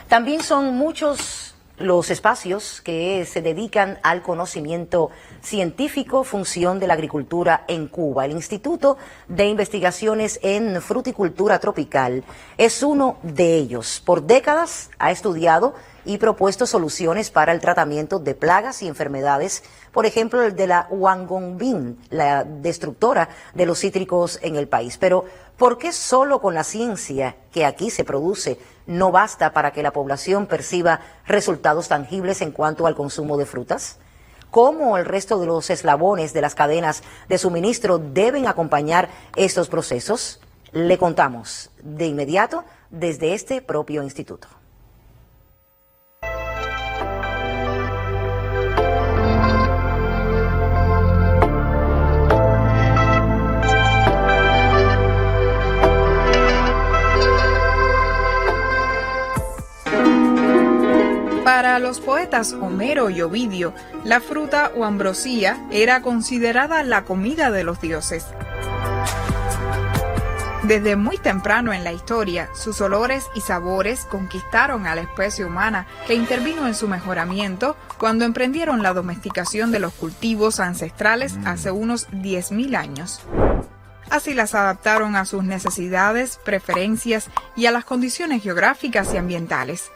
También son muchos los espacios que se dedican al conocimiento científico, función de la agricultura en Cuba. El Instituto de Investigaciones en Fruticultura Tropical es uno de ellos. Por décadas ha estudiado y propuesto soluciones para el tratamiento de plagas y enfermedades, por ejemplo, el de la Huangongbing, la destructora de los cítricos en el país. Pero, ¿por qué solo con la ciencia que aquí se produce no basta para que la población perciba resultados tangibles en cuanto al consumo de frutas? ¿Cómo el resto de los eslabones de las cadenas de suministro deben acompañar estos procesos? Le contamos de inmediato desde este propio instituto. Para los poetas Homero y Ovidio, la fruta o ambrosía era considerada la comida de los dioses. Desde muy temprano en la historia, sus olores y sabores conquistaron a la especie humana, que intervino en su mejoramiento cuando emprendieron la domesticación de los cultivos ancestrales hace unos 10.000 años. Así las adaptaron a sus necesidades, preferencias y a las condiciones geográficas y ambientales.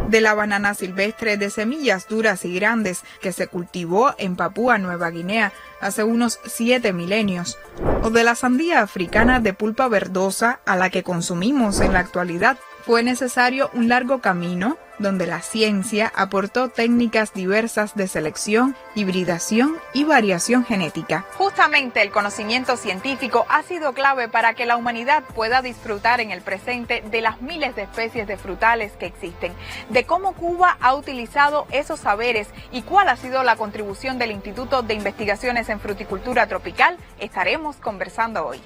De la banana silvestre de semillas duras y grandes que se cultivó en Papúa Nueva Guinea hace unos 7 milenios, o de la sandía africana de pulpa verdosa a la que consumimos en la actualidad, fue necesario un largo camino donde la ciencia aportó técnicas diversas de selección, hibridación y variación genética. Justamente el conocimiento científico ha sido clave para que la humanidad pueda disfrutar en el presente de las miles de especies de frutales que existen, de cómo Cuba ha utilizado esos saberes y cuál ha sido la contribución del Instituto de Investigaciones en Fruticultura Tropical. Estaremos conversando hoy.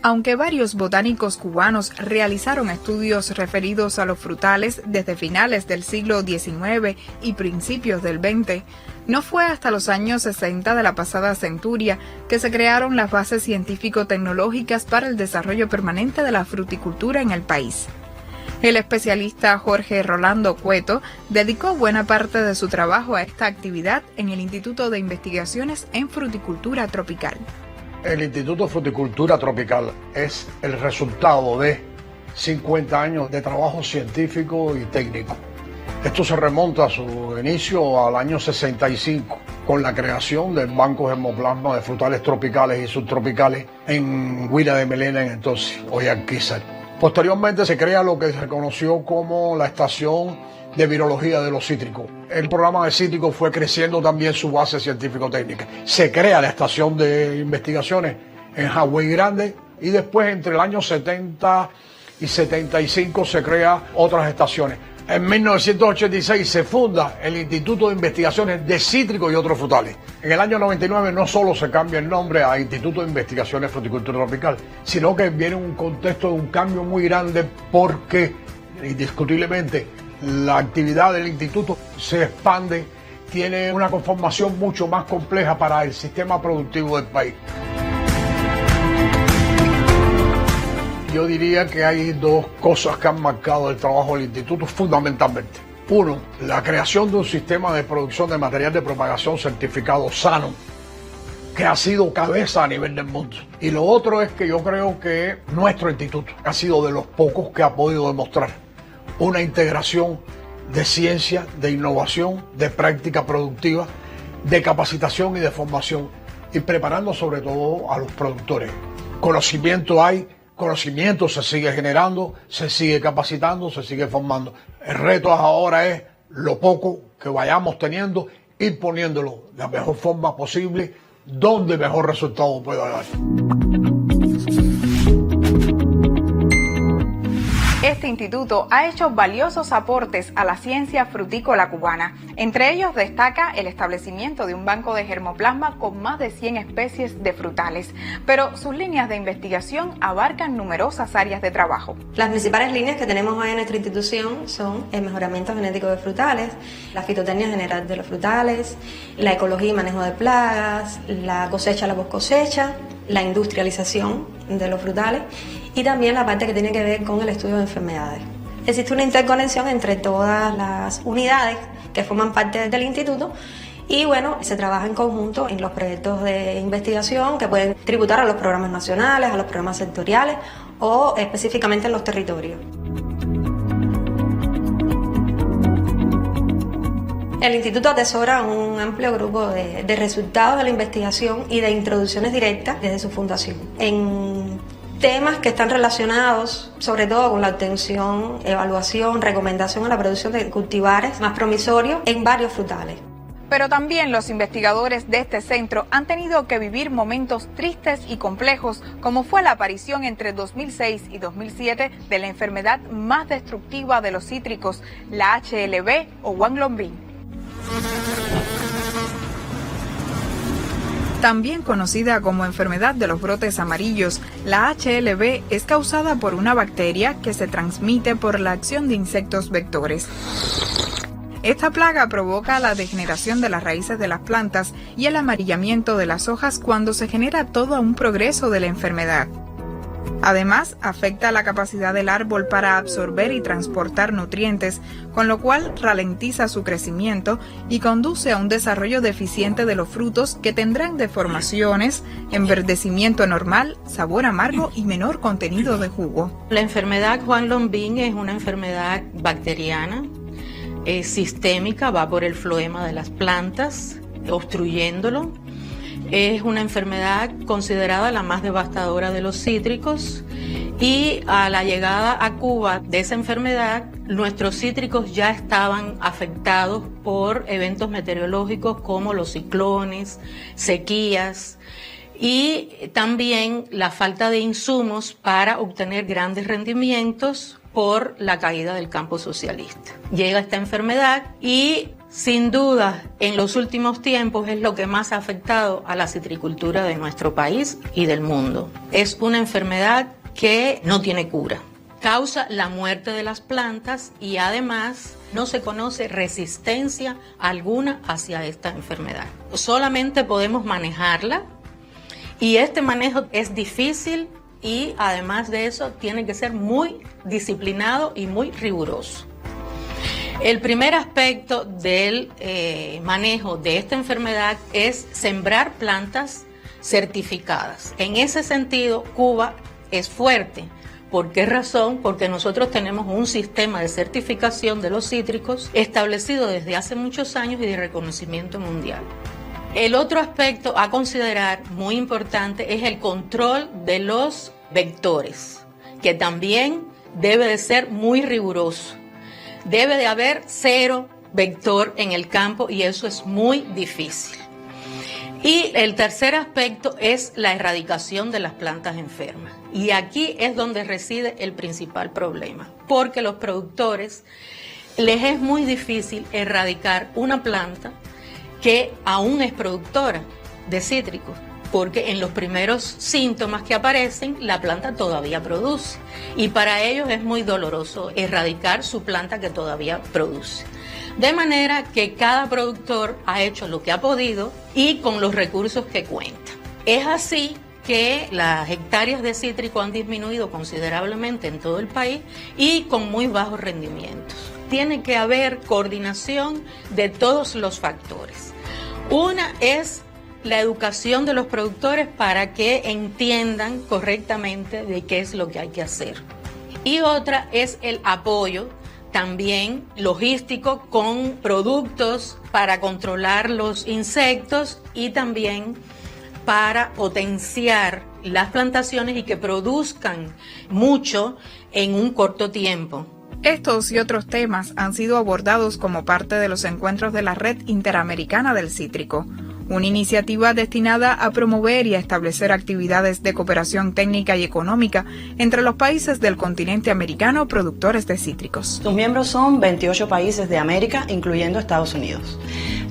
Aunque varios botánicos cubanos realizaron estudios referidos a los frutales desde finales del siglo XIX y principios del XX, no fue hasta los años 60 de la pasada centuria que se crearon las bases científico-tecnológicas para el desarrollo permanente de la fruticultura en el país. El especialista Jorge Rolando Cueto dedicó buena parte de su trabajo a esta actividad en el Instituto de Investigaciones en Fruticultura Tropical. El Instituto de Fruticultura Tropical es el resultado de 50 años de trabajo científico y técnico. Esto se remonta a su inicio al año 65, con la creación del Banco Germoplasma de frutales tropicales y subtropicales en Huila de Melena, en entonces, hoy Alquizar. Posteriormente se crea lo que se conoció como la Estación de Virología de los Cítricos. El programa de cítricos fue creciendo también su base científico-técnica. Se crea la estación de investigaciones en Hawái Grande y después entre el año 70 y 75 se crean otras estaciones. En 1986 se funda el Instituto de Investigaciones de Cítricos y otros frutales. En el año 99 no solo se cambia el nombre a Instituto de Investigaciones de Fruticultura Tropical, sino que viene un contexto de un cambio muy grande porque, indiscutiblemente, la actividad del instituto se expande, tiene una conformación mucho más compleja para el sistema productivo del país. Yo diría que hay dos cosas que han marcado el trabajo del instituto fundamentalmente. Uno, la creación de un sistema de producción de material de propagación certificado sano, que ha sido cabeza a nivel del mundo. Y lo otro es que yo creo que nuestro instituto ha sido de los pocos que ha podido demostrar una integración de ciencia, de innovación, de práctica productiva, de capacitación y de formación, y preparando sobre todo a los productores. Conocimiento hay, conocimiento se sigue generando, se sigue capacitando, se sigue formando. El reto ahora es lo poco que vayamos teniendo, ir poniéndolo de la mejor forma posible, donde mejor resultado pueda dar. Este instituto ha hecho valiosos aportes a la ciencia frutícola cubana. Entre ellos destaca el establecimiento de un banco de germoplasma con más de 100 especies de frutales. Pero sus líneas de investigación abarcan numerosas áreas de trabajo. Las principales líneas que tenemos hoy en nuestra institución son el mejoramiento genético de frutales, la fitotecnia general de los frutales, la ecología y manejo de plagas, la cosecha, la post-cosecha, la industrialización de los frutales y también la parte que tiene que ver con el estudio de enfermedades. Existe una interconexión entre todas las unidades que forman parte del instituto y bueno, se trabaja en conjunto en los proyectos de investigación que pueden tributar a los programas nacionales, a los programas sectoriales o específicamente en los territorios. El instituto atesora un amplio grupo de resultados de la investigación y de introducciones directas desde su fundación en temas que están relacionados sobre todo con la obtención, evaluación, recomendación a la producción de cultivares más promisorios en varios frutales. Pero también los investigadores de este centro han tenido que vivir momentos tristes y complejos, como fue la aparición entre 2006 y 2007 de la enfermedad más destructiva de los cítricos, la HLB o Wanglong-Bean. También conocida como enfermedad de los brotes amarillos, la HLB es causada por una bacteria que se transmite por la acción de insectos vectores. Esta plaga provoca la degeneración de las raíces de las plantas y el amarillamiento de las hojas cuando se genera todo un progreso de la enfermedad. Además, afecta la capacidad del árbol para absorber y transportar nutrientes, con lo cual ralentiza su crecimiento y conduce a un desarrollo deficiente de los frutos que tendrán deformaciones, enverdecimiento anormal, sabor amargo y menor contenido de jugo. La enfermedad Wanglong-Bean es una enfermedad bacteriana, sistémica, va por el floema de las plantas, obstruyéndolo. Es una enfermedad considerada la más devastadora de los cítricos y a la llegada a Cuba de esa enfermedad, nuestros cítricos ya estaban afectados por eventos meteorológicos como los ciclones, sequías y también la falta de insumos para obtener grandes rendimientos por la caída del campo socialista. Llega esta enfermedad y sin duda en los últimos tiempos es lo que más ha afectado a la citricultura de nuestro país y del mundo. Es una enfermedad que no tiene cura. Causa la muerte de las plantas y además no se conoce resistencia alguna hacia esta enfermedad. Solamente podemos manejarla y este manejo es difícil y además de eso tiene que ser muy disciplinado y muy riguroso. El primer aspecto del manejo de esta enfermedad es sembrar plantas certificadas. En ese sentido, Cuba es fuerte. ¿Por qué razón? Porque nosotros tenemos un sistema de certificación de los cítricos establecido desde hace muchos años y de reconocimiento mundial. El otro aspecto a considerar muy importante es el control de los vectores, que también debe de ser muy riguroso. Debe de haber 0 vector en el campo y eso es muy difícil. Y el tercer aspecto es la erradicación de las plantas enfermas. Y aquí es donde reside el principal problema, porque los productores les es muy difícil erradicar una planta que aún es productora de cítricos, porque en los primeros síntomas que aparecen, la planta todavía produce. Y para ellos es muy doloroso erradicar su planta que todavía produce. De manera que cada productor ha hecho lo que ha podido y con los recursos que cuenta. Es así que las hectáreas de cítrico han disminuido considerablemente en todo el país y con muy bajos rendimientos. Tiene que haber coordinación de todos los factores. Una es la educación de los productores para que entiendan correctamente de qué es lo que hay que hacer. Y otra es el apoyo también logístico con productos para controlar los insectos y también para potenciar las plantaciones y que produzcan mucho en un corto tiempo. Estos y otros temas han sido abordados como parte de los encuentros de la Red Interamericana del Cítrico, una iniciativa destinada a promover y a establecer actividades de cooperación técnica y económica entre los países del continente americano productores de cítricos. Sus miembros son 28 países de América, incluyendo Estados Unidos.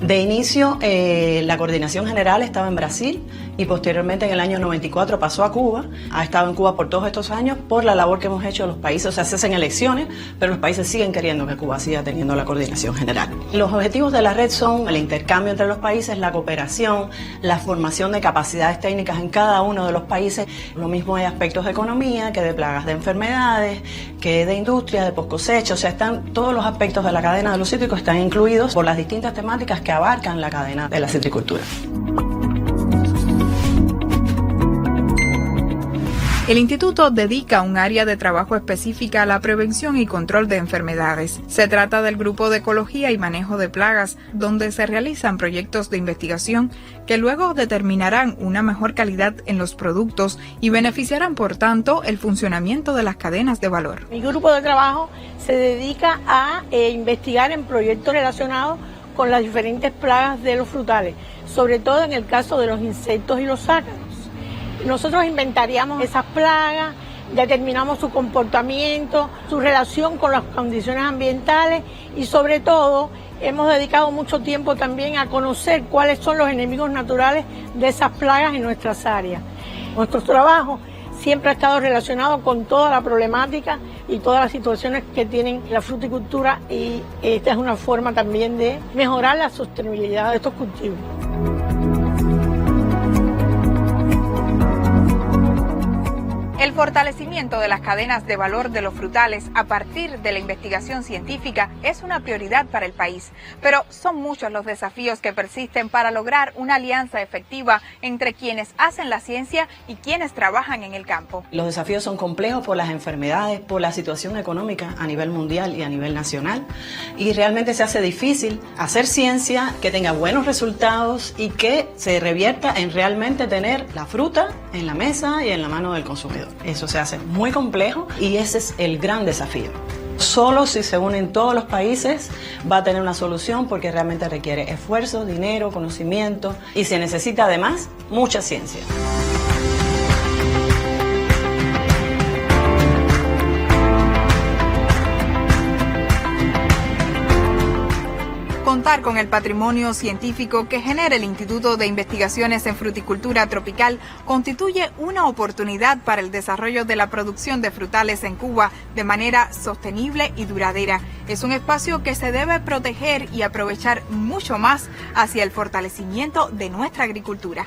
De inicio, la coordinación general estaba en Brasil, y posteriormente en el año 94 pasó a Cuba. Ha estado en Cuba por todos estos años por la labor que hemos hecho los países. O sea, se hacen elecciones, pero los países siguen queriendo que Cuba siga teniendo la coordinación general. Los objetivos de la red son el intercambio entre los países, la cooperación, la formación de capacidades técnicas en cada uno de los países. Lo mismo hay aspectos de economía, que de plagas de enfermedades, que de industria, de post cosecha. O sea, están todos los aspectos de la cadena de los cítricos están incluidos por las distintas temáticas que abarcan la cadena de la citricultura. El instituto dedica un área de trabajo específica a la prevención y control de enfermedades. Se trata del grupo de ecología y manejo de plagas, donde se realizan proyectos de investigación que luego determinarán una mejor calidad en los productos y beneficiarán, por tanto, el funcionamiento de las cadenas de valor. Mi grupo de trabajo se dedica a investigar en proyectos relacionados con las diferentes plagas de los frutales, sobre todo en el caso de los insectos y los ácaros. Nosotros inventariamos esas plagas, determinamos su comportamiento, su relación con las condiciones ambientales y sobre todo hemos dedicado mucho tiempo también a conocer cuáles son los enemigos naturales de esas plagas en nuestras áreas. Nuestro trabajo siempre ha estado relacionado con toda la problemática y todas las situaciones que tienen la fruticultura y esta es una forma también de mejorar la sostenibilidad de estos cultivos. El fortalecimiento de las cadenas de valor de los frutales a partir de la investigación científica es una prioridad para el país, pero son muchos los desafíos que persisten para lograr una alianza efectiva entre quienes hacen la ciencia y quienes trabajan en el campo. Los desafíos son complejos por las enfermedades, por la situación económica a nivel mundial y a nivel nacional, y realmente se hace difícil hacer ciencia que tenga buenos resultados y que se revierta en realmente tener la fruta en la mesa y en la mano del consumidor. Eso se hace muy complejo y ese es el gran desafío. Solo si se unen todos los países va a tener una solución porque realmente requiere esfuerzo, dinero, conocimiento y se necesita además mucha ciencia. Contar con el patrimonio científico que genera el Instituto de Investigaciones en Fruticultura Tropical constituye una oportunidad para el desarrollo de la producción de frutales en Cuba de manera sostenible y duradera. Es un espacio que se debe proteger y aprovechar mucho más hacia el fortalecimiento de nuestra agricultura.